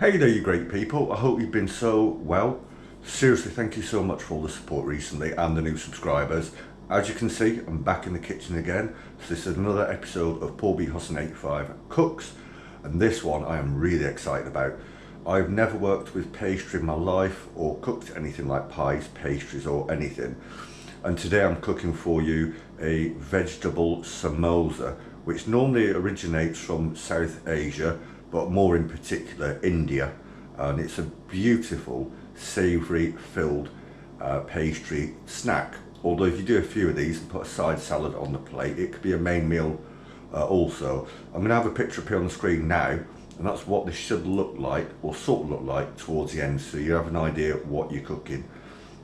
Hey there, you great people. I hope you've been so well. Seriously, thank you so much for all the support recently and the new subscribers. As you can see, I'm back in the kitchen again. So this is another episode of Paulbhustlin85 Cooks, and this one I am really excited about. I've never worked with pastry in my life or cooked anything like pies, pastries or anything. And today I'm cooking for you a vegetable samosa, which normally originates from South Asia, but more in particular India, and it's a beautiful savoury filled pastry snack. Although if you do a few of these and put a side salad on the plate, it could be a main meal also. I'm going to have a picture up here on the screen now, and that's what this should look like, or sort of look like, towards the end, so you have an idea of what you're cooking.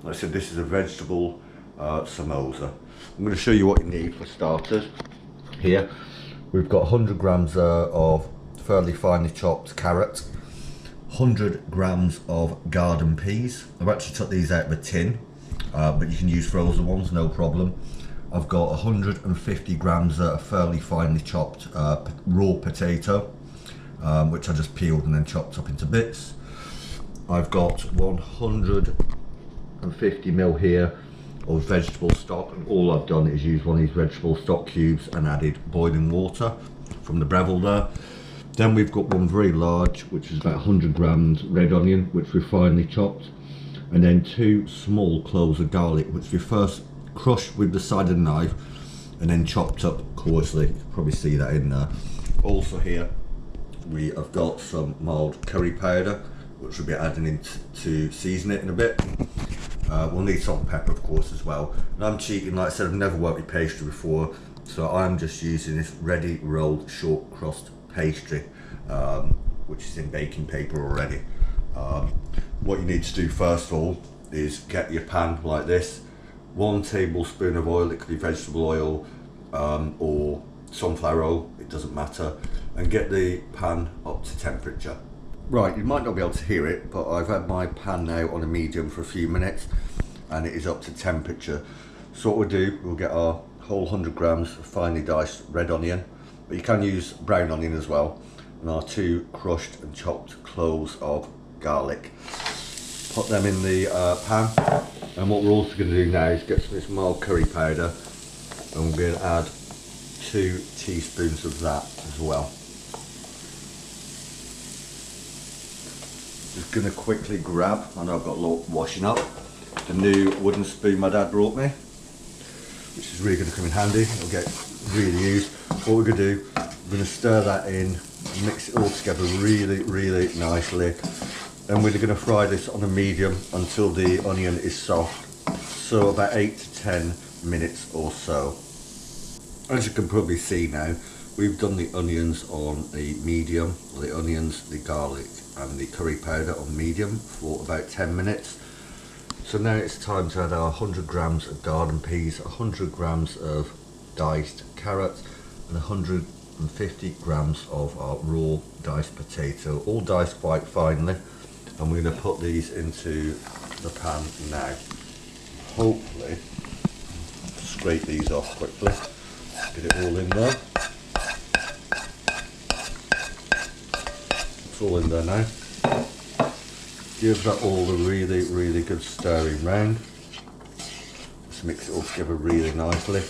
Like I said, this is a vegetable samosa. I'm going to show you what you need for starters. Here we've got 100 grams of fairly finely chopped carrot, 100 grams of garden peas. I've actually took these out of a tin, but you can use frozen ones, no problem. I've got 150 grams of fairly finely chopped raw potato, which I just peeled and then chopped up into bits. I've got 150 ml here of vegetable stock, and all I've done is use one of these vegetable stock cubes and added boiling water from the Breville there. Then we've got one very large, which is about 100 grams red onion, which we've finely chopped, and then 2 small cloves of garlic, which we first crushed with the side of the knife and then chopped up coarsely. You can probably see that in there. Also here we have got some mild curry powder, which we'll be adding in to season it in a bit. We'll need salt and pepper of course as well. And I'm cheating, like I said, I've never worked with pastry before, so I'm just using this ready rolled short crust pastry, which is in baking paper already. What you need to do first of all is get your pan like this, 1 tablespoon of oil, it could be vegetable oil or sunflower oil, it doesn't matter, and get the pan up to temperature. Right, you might not be able to hear it, but I've had my pan now on a medium for a few minutes and it is up to temperature. So what we'll do, we'll get our whole 100 grams of finely diced red onion, but you can use brown onion as well, and our 2 crushed and chopped cloves of garlic. Put them in the pan, and what we're also going to do now is get some of this mild curry powder, and we're going to add 2 teaspoons of that as well. Just going to quickly grab, I know I've got a lot washing up, the new wooden spoon my dad brought me, which is really going to come in handy. It'll get really used. What we're going to do, we're going to stir that in, mix it all together really nicely, and we're going to fry this on a medium until the onion is soft, so about 8 to 10 minutes or so. As you can probably see now, we've done the onions on a medium, the onions, the garlic and the curry powder on medium for about 10 minutes. So now it's time to add our 100 grams of garden peas, 100 grams of diced carrots and 150 grams of our raw diced potato, all diced quite finely, and we're going to put these into the pan now. Hopefully scrape these off quickly, get it all in there. It's all in there now. Give that all a really good stirring round. Just mix it all together really nicely.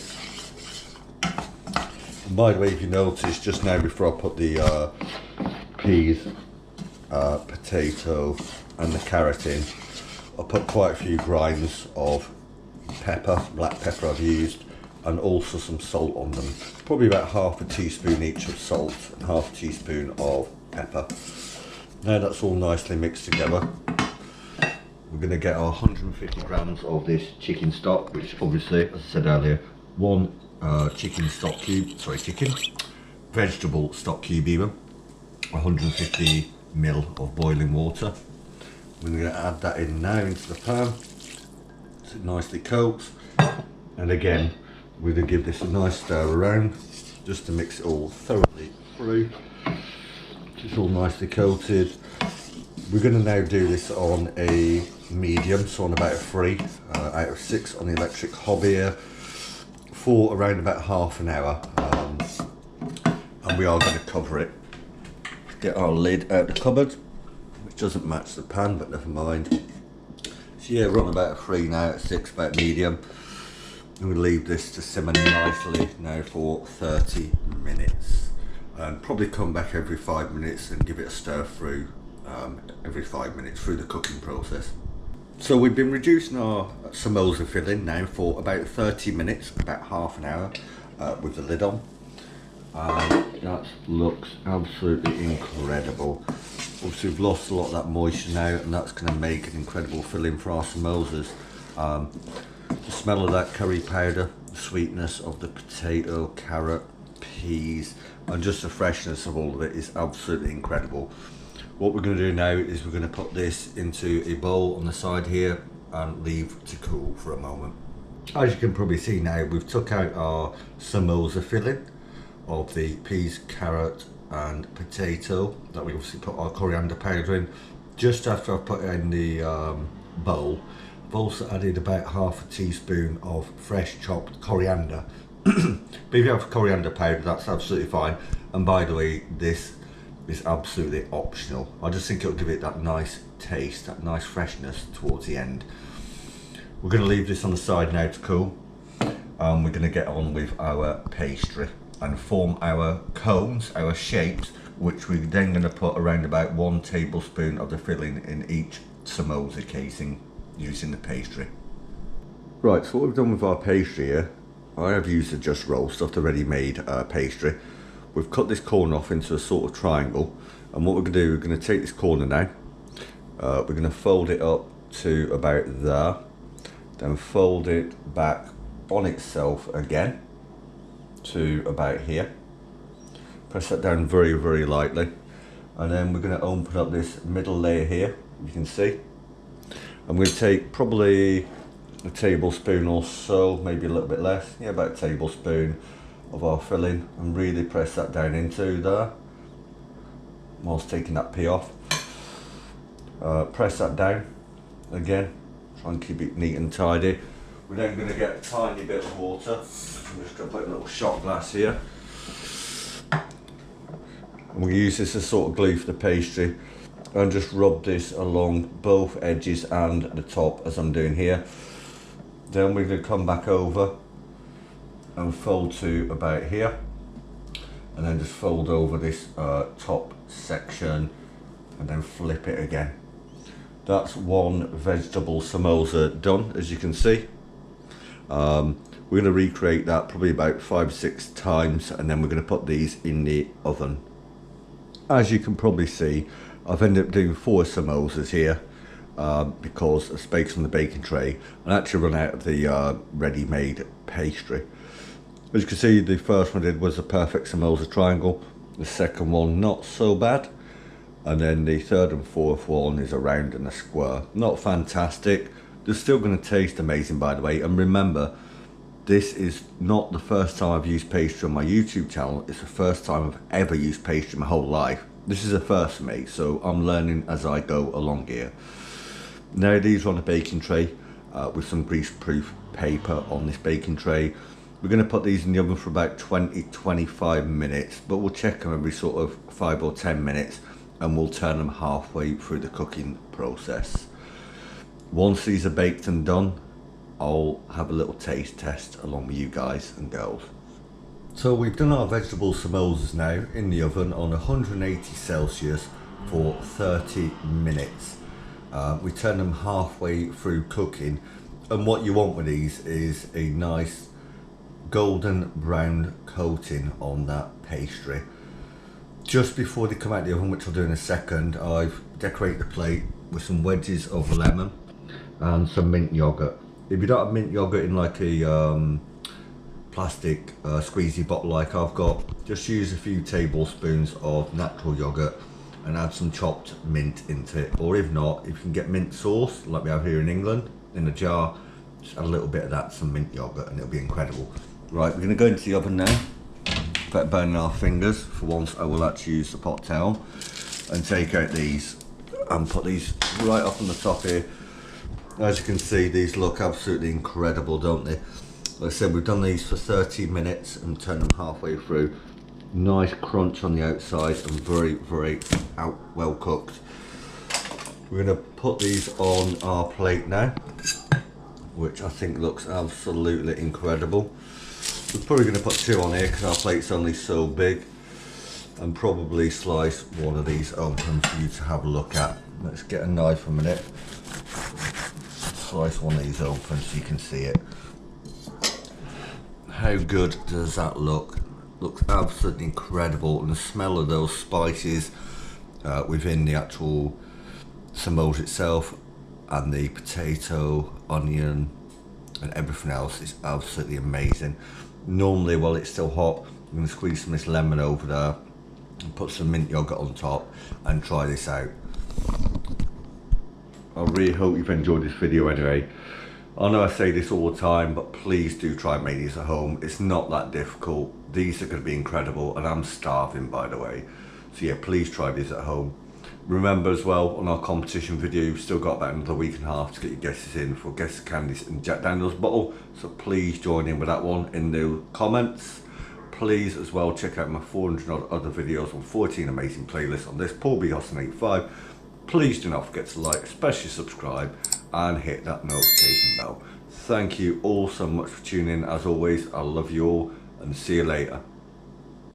And by the way, if you notice, just now before I put the peas, potato and the carrot in, I put quite a few grinds of pepper, black pepper I've used, and also some salt on them. Probably about half a teaspoon each of salt and half a teaspoon of pepper. Now that's all nicely mixed together, we're going to get our 150 grams of this chicken stock, which obviously, as I said earlier, 1 vegetable stock cube even, 150 ml of boiling water. We're going to add that in now into the pan, so it nicely coats, and again we're going to give this a nice stir around just to mix it all thoroughly through. It's all nicely coated. We're going to now do this on a medium, so on about a 3 out of 6 on the electric hob here for around about half an hour, and we are going to cover it. Get our lid out the cupboard, which doesn't match the pan, but never mind. So yeah, we're on about a 3 now, at 6, about medium. I'm going to leave this to simmer nicely now for 30 minutes. And probably come back every 5 minutes and give it a stir through every 5 minutes through the cooking process. So we've been reducing our samosa filling now for about 30 minutes, about half an hour, with the lid on. That looks absolutely incredible. Obviously we've lost a lot of that moisture now, and that's going to make an incredible filling for our samosas. The smell of that curry powder, the sweetness of the potato, carrot, peas, and just the freshness of all of it is absolutely incredible. What we're going to do now is we're going to put this into a bowl on the side here and leave to cool for a moment. As you can probably see now, we've took out our samosa filling of the peas, carrot and potato that we obviously put our coriander powder in. Just after I've put it in the bowl, I've also added about half a teaspoon of fresh chopped coriander. But if you have coriander powder, that's absolutely fine. And by the way, this is absolutely optional. I just think it'll give it that nice taste, that nice freshness towards the end. We're going to leave this on the side now to cool. We're going to get on with our pastry and form our cones, our shapes, which we're then going to put around about 1 tablespoon of the filling in each samosa casing using the pastry. Right, so what we've done with our pastry here, I have used the Just Roast off the ready-made pastry. We've cut this corner off into a sort of triangle, and what we're going to do, we're going to take this corner now, we're going to fold it up to about there, then fold it back on itself again to about here. Press that down very, very lightly, and then we're going to open up this middle layer here, you can see. I'm going to take probably a tablespoon or so, maybe a little bit less, yeah, about a tablespoon of our filling, and really press that down into there whilst taking that pea off. Press that down again, try and keep it neat and tidy. We're then going to get a tiny bit of water. I'm just going to put a little shot glass here. And we'll use this as sort of glue for the pastry, and just rub this along both edges and the top as I'm doing here. Then we're going to come back over and fold to about here, and then just fold over this top section and then flip it again. That's one vegetable samosa done, as you can see. We're going to recreate that probably about 5 or 6 times, and then we're going to put these in the oven. As you can probably see, I've ended up doing 4 samosas here because of space on the baking tray, and actually run out of the ready-made pastry. As you can see, the first one I did was a perfect samosa triangle, the second one not so bad, and then the third and fourth one is a round and a square. Not fantastic, they're still going to taste amazing, by the way. And remember, this is not the first time I've used pastry on my YouTube channel. It's the first time I've ever used pastry in my whole life. This is a first for me, so I'm learning as I go along here. Now these are on a baking tray with some grease-proof paper on this baking tray. We're going to put these in the oven for about 20-25 minutes, but we'll check them every sort of 5 or 10 minutes, and we'll turn them halfway through the cooking process. Once these are baked and done, I'll have a little taste test along with you guys and girls. So we've done our vegetable samosas now in the oven on 180 Celsius for 30 minutes. We turn them halfway through cooking, and what you want with these is a nice golden brown coating on that pastry. Just before they come out of the oven, which I'll do in a second, I've decorated the plate with some wedges of lemon and some mint yogurt. If you don't have mint yogurt in like a plastic squeezy bottle like I've got, just use a few tablespoons of natural yogurt and add some chopped mint into it. Or if not, if you can get mint sauce like we have here in England in a jar, just add a little bit of that, some mint yogurt, and it'll be incredible. Right, we're going to go into the oven now, without burning our fingers. For once I will actually use the pot towel and take out these and put these right up on the top here. As you can see, these look absolutely incredible, don't they? Like I said, we've done these for 30 minutes and turned them halfway through. Nice crunch on the outside and very, very well cooked. We're going to put these on our plate now, which I think looks absolutely incredible. We're probably going to put 2 on here because our plate's only so big, and probably slice one of these open for you to have a look at. Let's get a knife a minute. Slice one of these open so you can see it. How good does that look? Looks absolutely incredible, and the smell of those spices within the actual samosa itself, and the potato, onion and everything else is absolutely amazing. Normally, while it's still hot, I'm going to squeeze some of this lemon over there and put some mint yogurt on top and try this out. I really hope you've enjoyed this video anyway. I know I say this all the time, but please do try and make these at home. It's not that difficult. These are going to be incredible, and I'm starving, by the way. So yeah, please try these at home. Remember as well, on our competition video, you've still got about another week and a half to get your guesses in for Guess the Candies and Jack Daniels bottle. So please join in with that one in the comments. Please as well check out my 400 odd other videos on 14 amazing playlists on this Paulbhustlin85. Please do not forget to like, especially subscribe, and hit that notification bell. Thank you all so much for tuning in. As always, I love you all, and see you later.